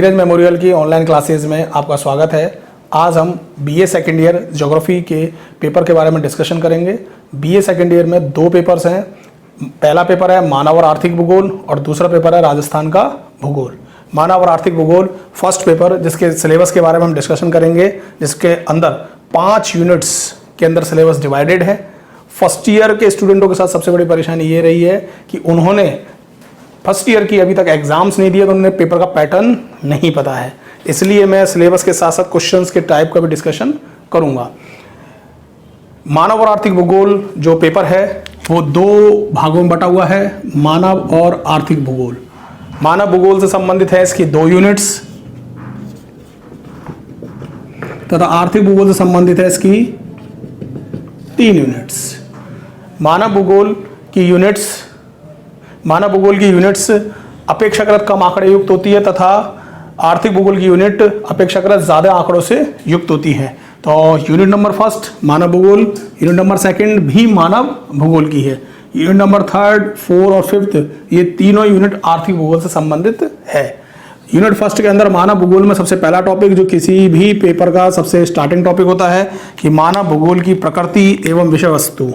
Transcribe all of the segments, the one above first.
Neeraj memorial की online classes में आपका स्वागत है। आज हम बीए सेकेंड ईयर ज्योग्राफी के पेपर के बारे में डिस्कशन करेंगे। बीए सेकेंड ईयर में दो पेपर्स हैं। पहला पेपर है मानव और आर्थिक भूगोल और दूसरा पेपर है राजस्थान का भूगोल। मानव और आर्थिक भूगोल फर्स्ट पेपर, जिसके सिलेबस के बारे में हम डिस्कशन करेंगे, जिसके अंदर 5 यूनिट्स के अंदर सिलेबस डिवाइडेड है। फर्स्ट ईयर के स्टूडेंटों के साथ सबसे बड़ी परेशानी ये रही है कि उन्होंने फर्स्ट ईयर की अभी तक एग्जाम्स नहीं दिए, तो उन्हें पेपर का पैटर्न नहीं पता है। इसलिए मैं सिलेबस के साथ साथ क्वेश्चंस के टाइप का भी डिस्कशन करूंगा। मानव और आर्थिक भूगोल जो पेपर है वो 2 भागों में बटा हुआ है, मानव और आर्थिक भूगोल। मानव भूगोल से संबंधित है इसकी 2 यूनिट्स तथा आर्थिक भूगोल से संबंधित है इसकी 3 यूनिट्स। मानव भूगोल की यूनिट्स अपेक्षाकृत कम आंकड़े युक्त होती है तथा आर्थिक भूगोल की यूनिट अपेक्षाकृत ज्यादा आंकड़ों से युक्त होती है। तो यूनिट नंबर फर्स्ट मानव भूगोल, यूनिट नंबर सेकंड भी मानव भूगोल की है, यूनिट नंबर 3, 4 और 5 ये तीनों यूनिट आर्थिक भूगोल से संबंधित है। यूनिट फर्स्ट के अंदर मानव भूगोल में सबसे पहला टॉपिक, जो किसी भी पेपर का सबसे स्टार्टिंग टॉपिक होता है, कि मानव भूगोल की प्रकृति एवं विषय वस्तु।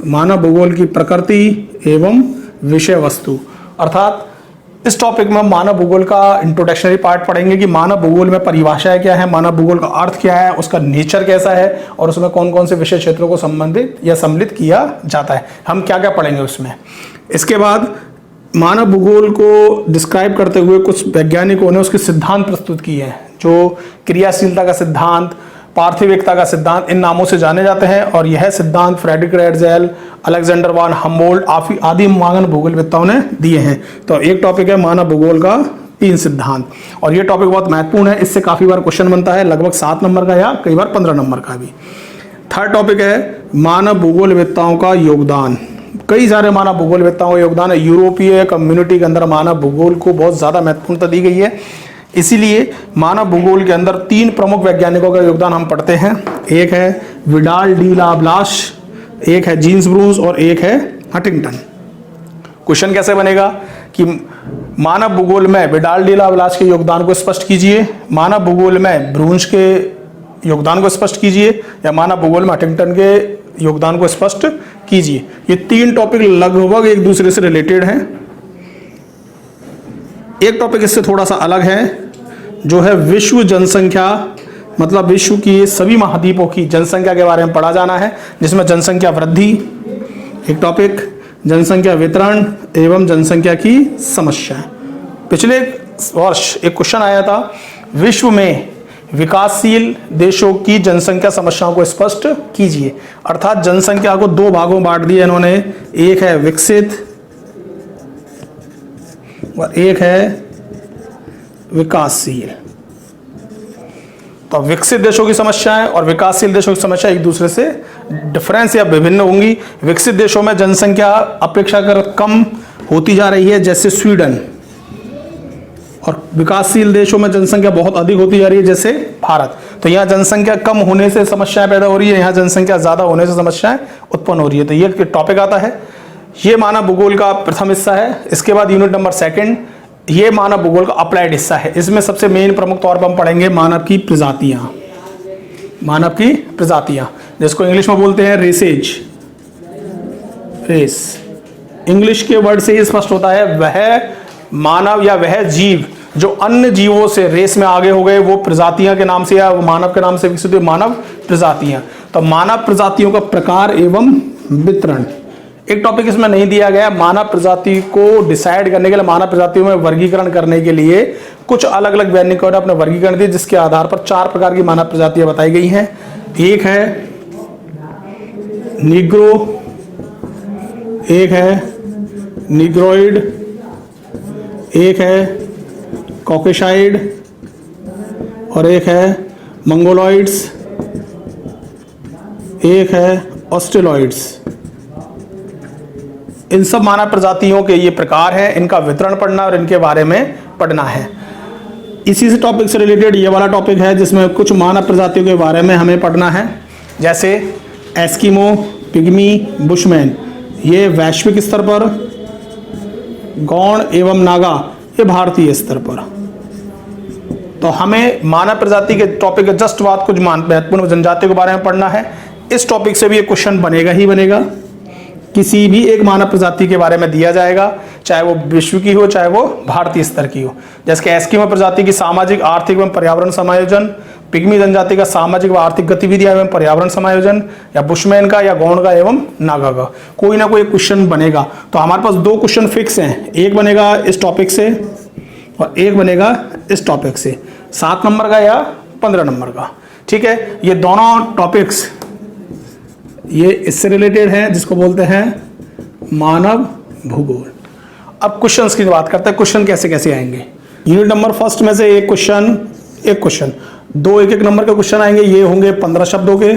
मानव भूगोल की प्रकृति एवं विषय वस्तु, अर्थात इस टॉपिक में मानव भूगोल का इंट्रोडक्शनरी पार्ट पढ़ेंगे कि मानव भूगोल में परिभाषाएं क्या है, मानव भूगोल का अर्थ क्या है, उसका नेचर कैसा है और उसमें कौन कौन से विषय क्षेत्रों को संबंधित या सम्मिलित किया जाता है, हम क्या क्या पढ़ेंगे उसमें। इसके बाद मानव भूगोल को डिस्क्राइब करते हुए कुछ वैज्ञानिकों ने उसके सिद्धांत प्रस्तुत किए हैं, जो क्रियाशीलता का सिद्धांत, पार्थिविकता का सिद्धांत, इन नामों से जाने जाते हैं। और यह सिद्धांत फ्रेडरिक रेडजेल, अलेक्जेंडर वान हम्बोल्ट आदि महान भूगोलवेत्ताओं ने दिए हैं। तो एक टॉपिक है मानव भूगोल का 3 सिद्धांत, और यह टॉपिक बहुत महत्वपूर्ण है। इससे काफी बार क्वेश्चन बनता है, लगभग 7 नंबर का या कई बार 15 नंबर का भी। थर्ड टॉपिक है मानव भूगोलवेत्ताओं का योगदान। कई सारे मानव भूगोलवेत्ताओं का योगदान है। यूरोपीय कम्युनिटी के अंदर मानव भूगोल को बहुत ज्यादा महत्वपूर्णता दी गई है। इसीलिए मानव भूगोल के अंदर 3 प्रमुख वैज्ञानिकों का योगदान हम पढ़ते हैं। एक है विडाल डी ला ब्लाश, एक है जीन्स ब्रूस और एक है हंटिंगटन। क्वेश्चन कैसे बनेगा कि मानव भूगोल में विडाल डी ला ब्लाश के योगदान को स्पष्ट कीजिए, मानव भूगोल में ब्रूस के योगदान को स्पष्ट कीजिए, या मानव भूगोल में हंटिंगटन के योगदान को स्पष्ट कीजिए। ये 3 टॉपिक लगभग एक दूसरे से रिलेटेड हैं। एक टॉपिक इससे थोड़ा सा अलग है, जो है विश्व जनसंख्या, मतलब विश्व की सभी महाद्वीपों की जनसंख्या के बारे में पढ़ा जाना है, जिसमें जनसंख्या वृद्धि एक टॉपिक, जनसंख्या वितरण एवं जनसंख्या की समस्या। पिछले वर्ष एक क्वेश्चन आया था, विश्व में विकासशील देशों की जनसंख्या समस्याओं को स्पष्ट कीजिए। अर्थात जनसंख्या को 2 भागों में बांट दिया इन्होंने, एक है विकसित और एक है विकासशील। तो विकसित देशों की समस्याएं और विकासशील देशों की समस्या एक दूसरे से डिफरेंस या विभिन्न होंगी। विकसित देशों में जनसंख्या अपेक्षाकृत कम होती जा रही है, जैसे स्वीडन, और विकासशील देशों में जनसंख्या बहुत अधिक होती जा रही है, जैसे भारत। तो यहाँ जनसंख्या कम होने से समस्याएं पैदा हो रही है, यहाँ जनसंख्या ज्यादा होने से समस्याएं उत्पन्न हो रही है। तो ये टॉपिक आता है, ये मानव भूगोल का प्रथम हिस्सा है। इसके बाद यूनिट नंबर 2, ये मानव भूगोल का अप्लाइड हिस्सा है। इसमें सबसे मेन प्रमुख तौर पर हम पढ़ेंगे मानव की प्रजातियां। मानव की प्रजातियां, जिसको इंग्लिश में बोलते हैं रेसेज, रेस। इंग्लिश के वर्ड से ही स्पष्ट होता है, वह मानव या वह जीव जो अन्य जीवों से रेस में आगे हो गए, वो प्रजातियां के नाम से या मानव के नाम से विकसित हुए मानव प्रजातियां। तो मानव प्रजातियों का प्रकार एवं वितरण एक टॉपिक इसमें नहीं दिया गया। मानव प्रजाति को डिसाइड करने के लिए, मानव प्रजातियों में वर्गीकरण करने के लिए कुछ अलग अलग वैज्ञानिकों ने अपने वर्गीकरण दिए, जिसके आधार पर 4 प्रकार की मानव प्रजातियां बताई गई हैं। एक है नीग्रो, एक है नीग्रोइड, एक है कॉकेशाइड और एक है मंगोलॉइड्स, एक है ऑस्ट्रेलॉइड्स। इन सब मानव प्रजातियों के ये प्रकार हैं, इनका वितरण पढ़ना और इनके बारे में पढ़ना है। इसी से टॉपिक से रिलेटेड ये वाला टॉपिक है, जिसमें कुछ मानव प्रजातियों के बारे में हमें पढ़ना है, जैसे एस्किमो, पिग्मी, बुशमैन। ये वैश्विक स्तर पर, गौड़ एवं नागा ये भारतीय स्तर पर। तो हमें मानव प्रजाति के टॉपिक के जस्ट बाद कुछ महत्वपूर्ण जनजातियों के बारे में पढ़ना है। इस टॉपिक से भी एक क्वेश्चन बनेगा ही बनेगा, किसी भी एक मानव प्रजाति के बारे में दिया जाएगा, चाहे वो विश्व की हो चाहे वो भारतीय स्तर की हो। जैसे कि एस्किमो प्रजाति की सामाजिक, आर्थिक एवं पर्यावरण समायोजन, पिग्मी जनजाति का सामाजिक व आर्थिक गतिविधियां एवं पर्यावरण समायोजन, या बुशमैन का या गौंड का एवं नागा का, कोई ना कोई क्वेश्चन बनेगा। तो हमारे पास 2 क्वेश्चन फिक्स हैं, एक बनेगा इस टॉपिक से और एक बनेगा इस टॉपिक से, 7 नंबर का या 15 नंबर का। ठीक है, ये दोनों टॉपिक्स ये इससे रिलेटेड है, जिसको बोलते हैं मानव भूगोल। अब क्वेश्चंस की बात करते हैं, क्वेश्चन कैसे कैसे आएंगे। यूनिट नंबर फर्स्ट में से एक क्वेश्चन 2 एक नंबर के क्वेश्चन आएंगे, ये होंगे 15 शब्दों के।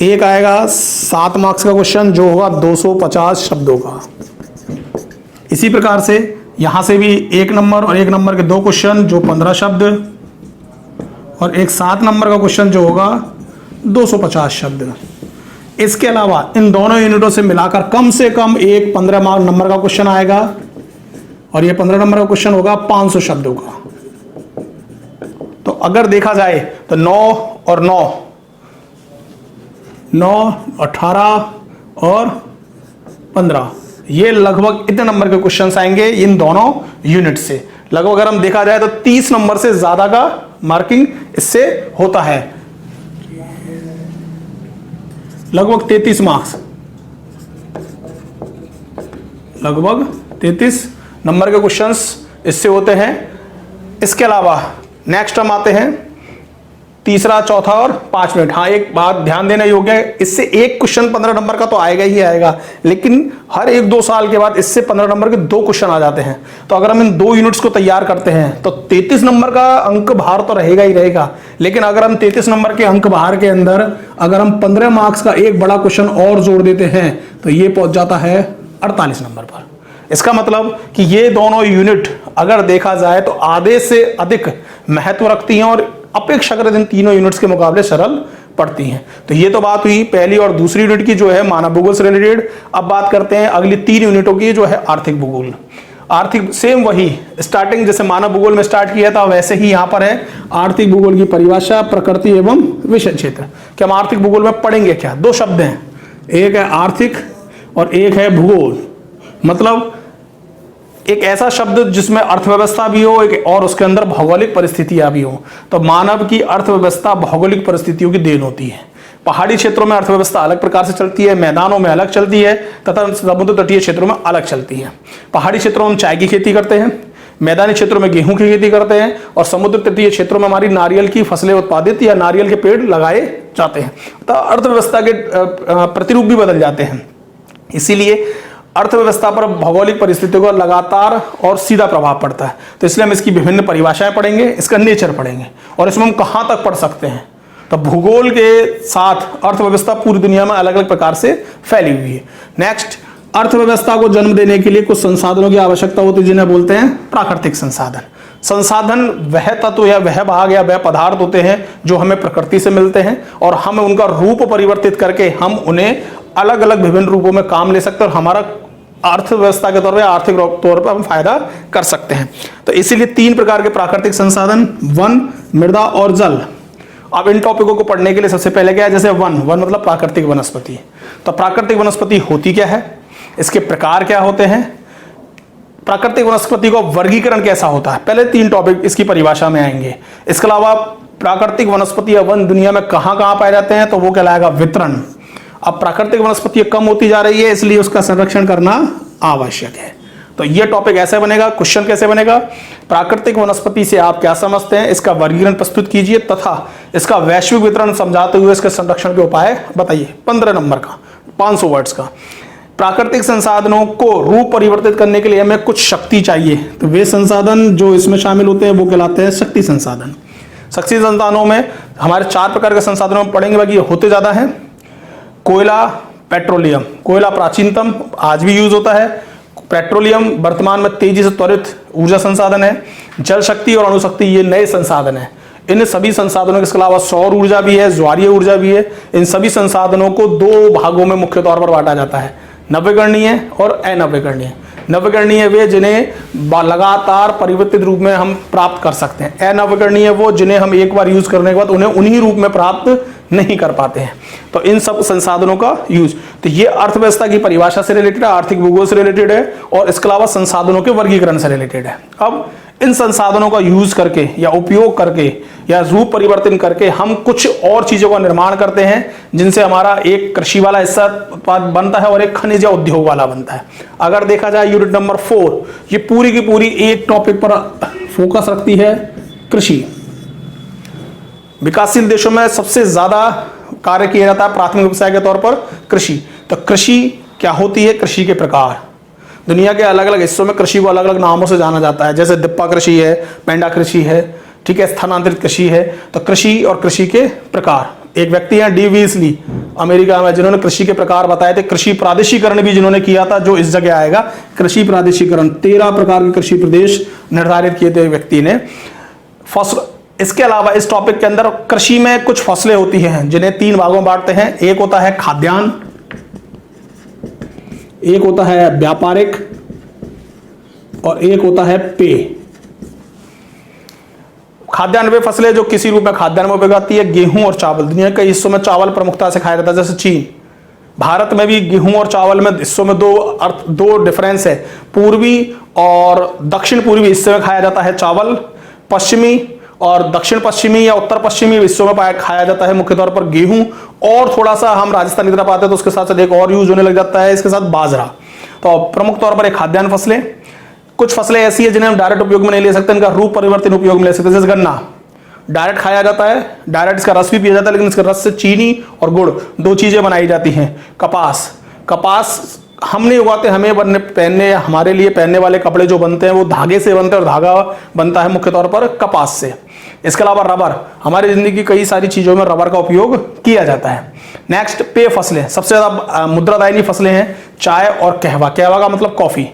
एक आएगा 7 मार्क्स का क्वेश्चन जो होगा 250 शब्दों का। इसी प्रकार से यहां से भी 1 नंबर और 1 नंबर के 2 क्वेश्चन जो 15 शब्द, और एक 7 नंबर का क्वेश्चन जो होगा 250 शब्द। इसके अलावा इन दोनों यूनिटों से मिलाकर कम से कम एक 15 नंबर का क्वेश्चन आएगा, और ये 15 नंबर का क्वेश्चन होगा 500 शब्दों का। तो अगर देखा जाए तो 9 और 9, 18 और 15, ये लगभग इतने नंबर के क्वेश्चंस आएंगे इन दोनों यूनिट से। लगभग अगर हम देखा जाए तो 30 नंबर से ज्यादा का मार्किंग इससे होता है, लगभग 33 मार्क्स, लगभग 33 नंबर के क्वेश्चंस इससे होते हैं। इसके अलावा नेक्स्ट हम आते हैं तीसरा, चौथा और 5 मिनट। हाँ, एक बात ध्यान देने योग्य है, इससे एक क्वेश्चन 15 नंबर का तो आएगा ही आएगा, लेकिन हर 1-2 साल के बाद इससे 15 नंबर के 2 क्वेश्चन आ जाते हैं। तो अगर हम इन 2 यूनिट्स को तैयार करते हैं तो 33 नंबर का अंक बाहर तो रहेगा ही रहेगा, लेकिन अगर हम 33 नंबर के अंक बाहर के अंदर अगर हम 15 मार्क्स का एक बड़ा क्वेश्चन और जोड़ देते हैं तो ये पहुंच जाता है 48 नंबर पर। इसका मतलब कि ये दोनों यूनिट अगर देखा जाए तो आधे से अधिक महत्व रखती हैं और अपेक्षाकृत इन तीनों यूनिट्स के मुकाबले सरल पड़ती हैं। तो ये तो बात हुई पहली और दूसरी यूनिट की जो है मानव भूगोल से रिलेटेड। अब बात करते हैं अगली 3 यूनिटों की जो है आर्थिक भूगोल। आर्थिक सेम वही स्टार्टिंग जैसे मानव भूगोल में स्टार्ट किया था वैसे ही यहाँ पर है आर्थिक भूगोल की परिभाषा, प्रकृति एवं विषय क्षेत्र। कि हम आर्थिक भूगोल में पढ़ेंगे क्या, 2 शब्द हैं, एक है आर्थिक और एक है भूगोल। मतलब एक ऐसा शब्द जिसमें अर्थव्यवस्था भी हो एक और उसके अंदर भौगोलिक परिस्थितियां भी हो। तो मानव की अर्थव्यवस्था भौगोलिक परिस्थितियों की देन होती है। पहाड़ी क्षेत्रों में अर्थव्यवस्था अलग प्रकार से चलती है, मैदानों में अलग चलती है तथा समुद्र तटीय क्षेत्रों में अलग चलती है। पहाड़ी क्षेत्रों में हम चाय की खेती करते हैं, मैदानी क्षेत्रों में गेहूं की खेती करते हैं, और समुद्र तटीय क्षेत्रों में हमारी नारियल की फसलें उत्पादित या नारियल के पेड़ लगाए जाते हैं। तो अर्थव्यवस्था के प्रतिरूप भी बदल जाते हैं। इसीलिए अर्थव्यवस्था पर भौगोलिक परिस्थितियों का लगातार और सीधा प्रभाव पड़ता है। तो इसलिए हम इसकी विभिन्न परिभाषाएं पढ़ेंगे, इसका नेचर पढ़ेंगे और इसमें हम कहां तक पढ़ सकते हैं। तो भूगोल के साथ अर्थव्यवस्था पूरी दुनिया में अलग अलग प्रकार से फैली हुई है। नेक्स्ट, अर्थव्यवस्था को जन्म देने के लिए कुछ संसाधनों की आवश्यकता होती है जिन्हें बोलते हैं प्राकृतिक संसाधन। संसाधन वह तत्व या वह भाग या वह पदार्थ होते हैं जो हमें प्रकृति से मिलते हैं और हम उनका रूप परिवर्तित करके हम उन्हें अलग अलग विभिन्न रूपों में काम ले सकते हैं और हमारा अर्थव्यवस्था के तौर पर आर्थिक तौर पर हम फायदा कर सकते हैं। तो इसीलिए 3 प्रकार के प्राकृतिक संसाधन, वन, मृदा और जल। अब इन टॉपिकों को पढ़ने के लिए सबसे पहले क्या है, जैसे वन मतलब प्राकृतिक वनस्पति। तो प्राकृतिक वनस्पति होती क्या है, इसके प्रकार क्या होते हैं, प्राकृतिक वनस्पति का वर्गीकरण कैसा होता है, पहले 3 टॉपिक इसकी परिभाषा में आएंगे। इसके अलावा प्राकृतिक वनस्पति या वन दुनिया में कहां कहां पाए जाते हैं, तो वो कहलाएगा वितरण। अब प्राकृतिक वनस्पति कम होती जा रही है इसलिए उसका संरक्षण करना आवश्यक है। तो ये टॉपिक ऐसे बनेगा, क्वेश्चन कैसे बनेगा, प्राकृतिक वनस्पति से आप क्या समझते हैं, इसका वर्गीकरण प्रस्तुत कीजिए तथा इसका वैश्विक वितरण समझाते हुए इसके संरक्षण के उपाय बताइए। 15 नंबर का 500 वर्ड्स का। प्राकृतिक संसाधनों को रूप परिवर्तित करने के लिए हमें कुछ शक्ति चाहिए, तो वे संसाधन जो इसमें शामिल होते हैं वो कहलाते हैं शक्ति संसाधन। शक्ति संसाधनों में हमारे 4 प्रकार के संसाधनों में पढ़ेंगे, बाकी होते ज्यादा है। कोयला, पेट्रोलियम। कोयला प्राचीनतम आज भी यूज होता है। पेट्रोलियम वर्तमान में तेजी से त्वरित ऊर्जा संसाधन है। जल शक्ति और अणुशक्ति ये नए संसाधन है। इन सभी संसाधनों के अलावा सौर ऊर्जा भी है, ज्वारीय ऊर्जा भी है। इन सभी संसाधनों को 2 भागों में मुख्य तौर पर बांटा जाता है, नवीकरणीय और अनवीकरणीय। नवीकरणीय वे जिन्हें लगातार परिवर्तित रूप में हम प्राप्त कर सकते हैं। अनवीकरणीय वो जिन्हें हम एक बार यूज करने के बाद उन्हें उन्हीं रूप में प्राप्त नहीं कर पाते हैं। तो इन सब संसाधनों का यूज, तो ये अर्थव्यवस्था की परिभाषा से रिलेटेड है, आर्थिक भूगोल से रिलेटेड है और इसके अलावा संसाधनों के वर्गीकरण से रिलेटेड है। अब इन संसाधनों का यूज करके या उपयोग करके या रूप परिवर्तन करके हम कुछ और चीजों का निर्माण करते हैं, जिनसे हमारा एक कृषि वाला हिस्सा उत्पाद बनता है और एक खनिज या उद्योग वाला बनता है। अगर देखा जाए यूनिट नंबर 4, ये पूरी की पूरी एक टॉपिक पर फोकस रखती है, कृषि। विकासशील देशों में सबसे ज्यादा कार्य किया जाता है प्राथमिक व्यवसाय के तौर पर कृषि। तो कृषि क्या होती है? कृषि के प्रकार। दुनिया के अलग अलग हिस्सों में कृषि को अलग अलग नामों से जाना जाता है, जैसे दिप्पा कृषि है, पेंडा कृषि है, ठीक है, स्थानांतरित कृषि है। तो कृषि और कृषि के प्रकार। एक व्यक्ति है डी वीजली अमेरिका में, जिन्होंने कृषि के प्रकार बताए थे। कृषि प्रादेशिकरण भी जिन्होंने किया था, जो इस जगह आएगा, कृषि प्रादेशिकरण। 13 प्रकार के कृषि प्रदेश निर्धारित किए थे व्यक्ति ने। फसल, इसके अलावा इस टॉपिक के अंदर कृषि में कुछ फसलें होती हैं जिन्हें 3 भागों में बांटते हैं। एक होता है खाद्यान्न, एक होता है व्यापारिक और एक होता है पेय। खाद्यान्न वे फसलें जो किसी रूप में खाद्यान्न में उपयोग आती है। गेहूं और चावल, दुनिया के हिस्सों में चावल प्रमुखता से खाया जाता है, जैसे चीन। भारत में भी गेहूं और चावल में हिस्सों में दो डिफरेंस है। पूर्वी और दक्षिण पूर्वी हिस्से में खाया जाता है चावल, पश्चिमी और दक्षिण पश्चिमी या उत्तर पश्चिमी हिस्सों में खाया जाता है मुख्य तौर पर गेहूं, और थोड़ा सा हम राजस्थान की तरफ आते हैं तो उसके साथ साथ एक और यूज होने लग जाता है, इसके साथ बाजरा। तो प्रमुख तौर पर एक खाद्यान्न फसलें। कुछ फसलें ऐसी है जिन्हें हम डायरेक्ट उपयोग में नहीं ले सकते, इनका रूप परिवर्तन उपयोग में ले सकते हैं। जैसे गन्ना डायरेक्ट खाया जाता है, डायरेक्ट इसका रस भी पिया जाता है, लेकिन इसके रस से चीनी और गुड़ 2 चीजें बनाई जाती हैं। कपास हम नहीं उगाते, हमें पहनने, हमारे लिए पहनने वाले कपड़े जो बनते हैं वो धागे से बनते हैं, और धागा बनता है मुख्य तौर पर कपास से। इसके अलावा रबर, हमारी जिंदगी की कई सारी चीजों में रबर का उपयोग किया जाता है। नेक्स्ट, पेय फसलें। सबसे ज्यादा मुद्रादायनी फसलें हैं चाय और कहवा। कहवा का मतलब कॉफी।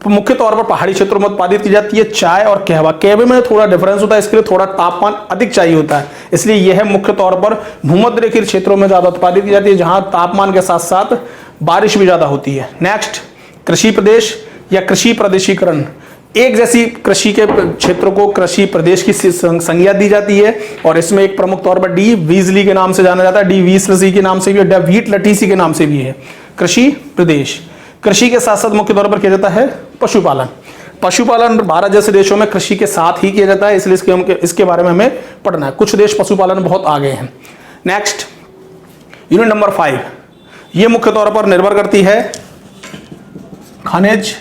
मुख्य तौर पर पहाड़ी क्षेत्रों में उत्पादित की जाती है चाय और कहवा। कहवे में थोड़ा डिफरेंस होता है, इसके लिए थोड़ा तापमान अधिक चाहिए होता है, इसलिए यह मुख्य तौर पर भूमध्यरेखीय क्षेत्रों में ज्यादा उत्पादित की जाती है, जहां तापमान के साथ साथ बारिश भी ज्यादा होती है। नेक्स्ट, कृषि प्रदेश या कृषि प्रादेशिकरण। एक जैसी कृषि के क्षेत्रों को कृषि प्रदेश की संज्ञा दी जाती है, और इसमें एक प्रमुख तौर पर डी वीजली के नाम से जाना जाता है, डी वीसलसी के नाम से भी, डी वीट लटीसी के नाम से भी है कृषि प्रदेश। कृषि के साथ साथ मुख्य तौर पर किया जाता है पशुपालन। पशुपालन भारत जैसे देशों में कृषि के साथ ही किया जाता है, इसलिए इसके बारे में हमें पढ़ना है। कुछ देश पशुपालन बहुत आगे हैं। नेक्स्ट, यूनिट नंबर 5, ये मुख्य तौर पर निर्भर करती है खनिज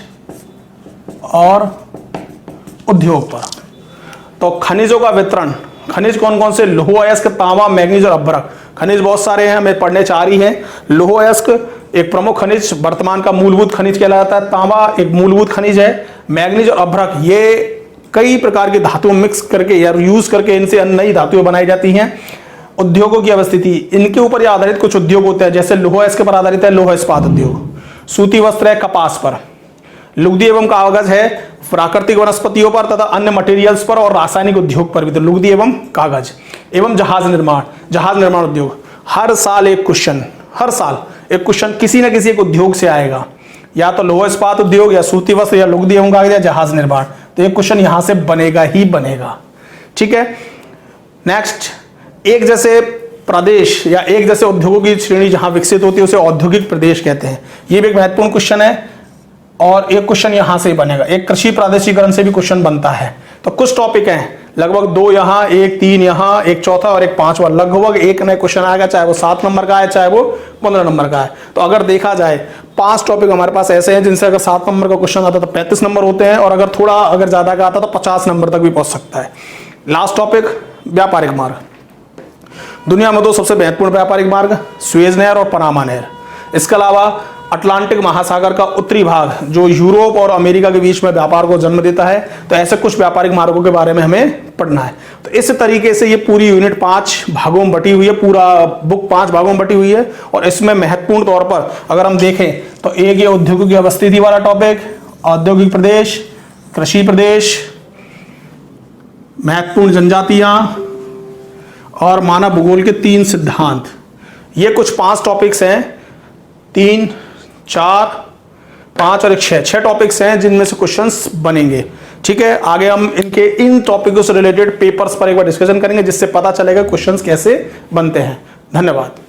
और उद्योग पर। तो खनिजों का वितरण, खनिज कौन कौन से? लौह अयस्क, तांबा, मैग्नीज और अभ्रक। खनिज बहुत सारे हैं, हमें पढ़ने 4 ही हैं। लौह अयस्क एक प्रमुख खनिज, वर्तमान का मूलभूत खनिज कहलाता है। तांबा एक मूलभूत खनिज है। मैग्नीज और अभ्रक ये कई प्रकार की धातुओं मिक्स करके या यूज करके इनसे नई धातुएं बनाई जाती हैं। उद्योगों की अवस्थिति, इनके ऊपर आधारित कुछ उद्योग होते हैं, जैसे लौह अयस्क पर आधारित है लौह इस्पात उद्योग। सूती वस्त्र है कपास पर। लुगदी एवं कागज है प्राकृतिक वनस्पतियों पर तथा अन्य मटेरियल्स पर और रासायनिक उद्योग पर भी। तो लुगदी एवं कागज एवं जहाज निर्माण उद्योग। हर साल एक क्वेश्चन किसी न किसी एक उद्योग से आएगा, या तो लौह इस्पात उद्योग या सूती वस्त्र या लुगदी एवं कागज या जहाज निर्माण। तो एक क्वेश्चन यहां से बनेगा ही बनेगा, ठीक है। नेक्स्ट, एक जैसे प्रदेश या एक जैसे उद्योगों की श्रेणी जहां विकसित होती है उसे औद्योगिक प्रदेश कहते हैं। यह भी एक महत्वपूर्ण क्वेश्चन है, और एक क्वेश्चन यहां से ही बनेगा। एक कृषि प्रादेशिकरण से भी क्वेश्चन बनता है। तो कुछ टॉपिक हैं, लगभग 2 यहां, एक 3 यहां, एक चौथा और एक 5वां। लगभग एक नया क्वेश्चन आएगा, चाहे वो 7 नंबर का है चाहे वो 15 नंबर का है। तो अगर देखा जाए 5 टॉपिक हमारे पास ऐसे हैं जिनसे अगर 7 नंबर का क्वेश्चन आता तो 35 नंबर होते हैं, और अगर ज्यादा का आता तो 50 नंबर तक भी पहुंच सकता है। लास्ट टॉपिक, व्यापारिक मार्ग। दुनिया में 2 सबसे महत्वपूर्ण व्यापारिक मार्ग, सुएज नहर और पनामा नहर। इसके अलावा अटलांटिक महासागर का उत्तरी भाग जो यूरोप और अमेरिका के बीच में व्यापार को जन्म देता है। तो ऐसे कुछ व्यापारिक मार्गों के बारे में हमें पढ़ना है। तो इस तरीके से ये पूरी यूनिट 5 भागों में बटी हुई है, पूरा बुक 5 भागों में बटी हुई है। और इसमें महत्वपूर्ण तौर पर अगर हम देखें तो एक ये उद्योगों की अवस्थिति वाला टॉपिक, औद्योगिक प्रदेश, कृषि प्रदेश, महत्वपूर्ण जनजातियां और मानव भूगोल के 3 सिद्धांत। ये कुछ 5 टॉपिक्स हैं, 3, 4, 5 और एक 6 टॉपिक्स हैं जिनमें से क्वेश्चंस बनेंगे। ठीक है, आगे हम इनके इन टॉपिकों से रिलेटेड पेपर्स पर एक बार डिस्कशन करेंगे जिससे पता चलेगा क्वेश्चंस कैसे बनते हैं। धन्यवाद।